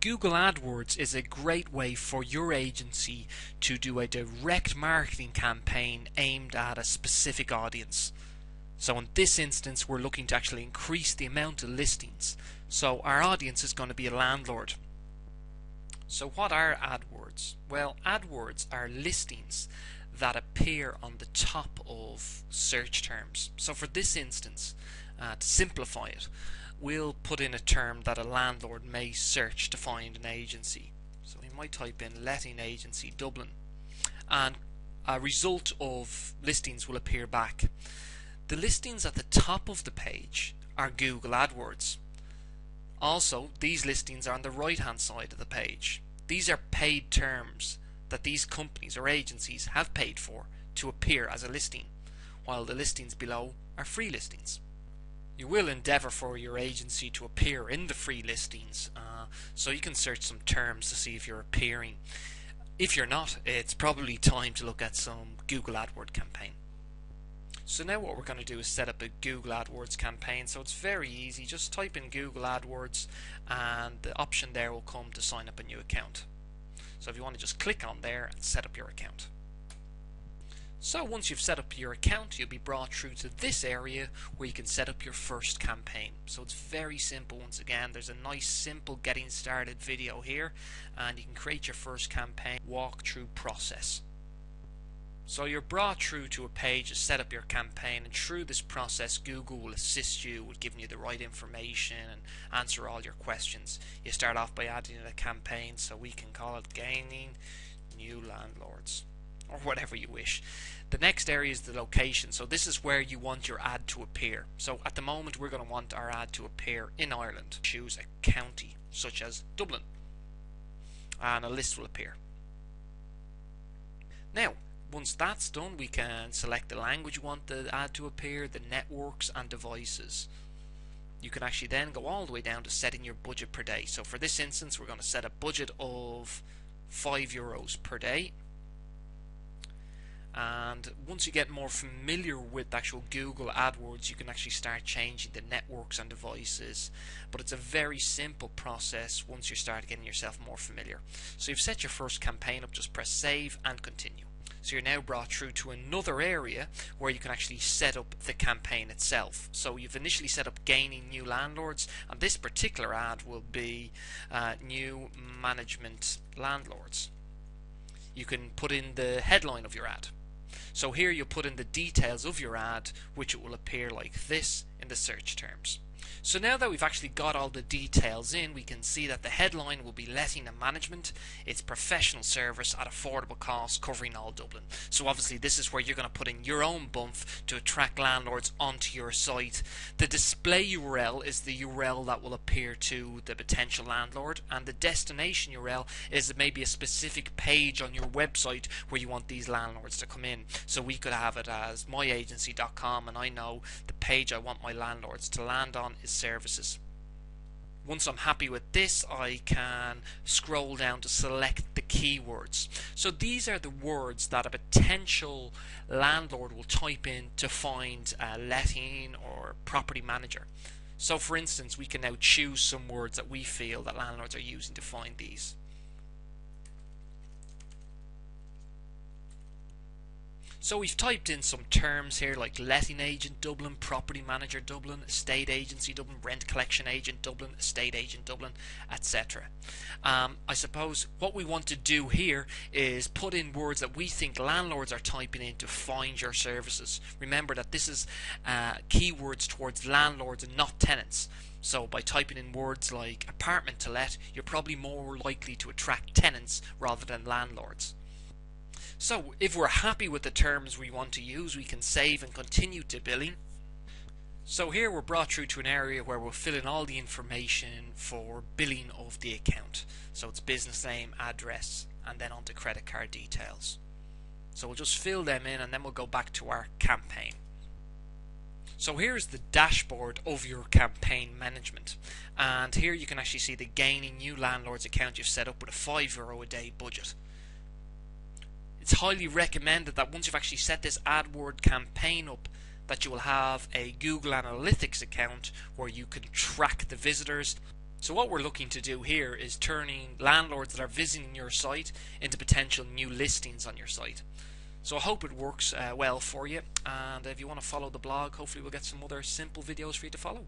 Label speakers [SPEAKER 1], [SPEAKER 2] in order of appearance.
[SPEAKER 1] Google AdWords is a great way for your agency to do a direct marketing campaign aimed at a specific audience. So in this instance, we're looking to actually increase the amount of listings. So our audience is going to be a landlord. So what are AdWords? Well, AdWords are listings that appear on the top of search terms. So for this instance, to simplify it, we'll put in a term that a landlord may search to find an agency. So we might type in letting agency Dublin, and a result of listings will appear back. The listings at the top of the page are Google AdWords. Also, these listings are on the right hand side of the page. These are paid terms that these companies or agencies have paid for to appear as a listing, while the listings below are free listings. You will endeavour for your agency to appear in the free listings, so you can search some terms to see if you're appearing. If you're not, it's probably time to look at some Google AdWords campaign. So now what we're going to do is set up a Google AdWords campaign. So it's very easy. Just type in Google AdWords and the option there will come to sign up a new account. So if you want to just click on there and set up your account. So once you've set up your account, you'll be brought through to this area where you can set up your first campaign. So it's very simple. Once again, there's a nice simple getting started video here, and you can create your first campaign walkthrough process. So you're brought through to a page to set up your campaign, and through this process Google will assist you with giving you the right information and answer all your questions. You start off by adding in a campaign, so we can call it Gaining New Landlords, or whatever you wish. The next area is the location. So this is where you want your ad to appear. So at the moment we're going to want our ad to appear in Ireland. Choose a county such as Dublin and a list will appear. Now once that's done, we can select the language you want the ad to appear, the networks and devices. You can actually then go all the way down to setting your budget per day. So for this instance we're going to set a budget of €5 per day. And once you get more familiar with actual Google AdWords, you can actually start changing the networks and devices. But it's a very simple process once you start getting yourself more familiar. So you've set your first campaign up, just press save and continue. So you're now brought through to another area where you can actually set up the campaign itself. So you've initially set up Gaining New Landlords, and this particular ad will be New Management Landlords. You can put in the headline of your ad. So here you put in the details of your ad, which it will appear like this in the search terms. So now that we've actually got all the details in, we can see that the headline will be Letting and Management. It's professional service at affordable cost covering all Dublin. So obviously this is where you're going to put in your own bump to attract landlords onto your site. The display URL is the URL that will appear to the potential landlord, and the destination URL is maybe a specific page on your website where you want these landlords to come in. So we could have it as myagency.com, and I know the page I want my landlords to land on is services. Once I'm happy with this, I can scroll down to select the keywords. So these are the words that a potential landlord will type in to find a letting or property manager. So for instance, we can now choose some words that we feel that landlords are using to find these. So we've typed in some terms here like letting agent Dublin, property manager Dublin, estate agency Dublin, rent collection agent Dublin, estate agent Dublin, etc. I suppose what we want to do here is put in words that we think landlords are typing in to find your services. Remember that this is keywords towards landlords and not tenants. So by typing in words like apartment to let, you're probably more likely to attract tenants rather than landlords. So if we're happy with the terms we want to use, we can save and continue to billing. So here we're brought through to an area where we'll fill in all the information for billing of the account. So it's business name, address, and then onto credit card details. So we'll just fill them in and then we'll go back to our campaign. So here's the dashboard of your campaign management, and here you can actually see the Gaining New Landlords account you've set up with a €5 a day budget. It's highly recommended that once you've actually set this AdWords campaign up, that you will have a Google Analytics account where you can track the visitors So what we're looking to do here is turning landlords that are visiting your site into potential new listings on your site. So I hope it works well for you, and if you want to follow the blog, hopefully we'll get some other simple videos for you to follow.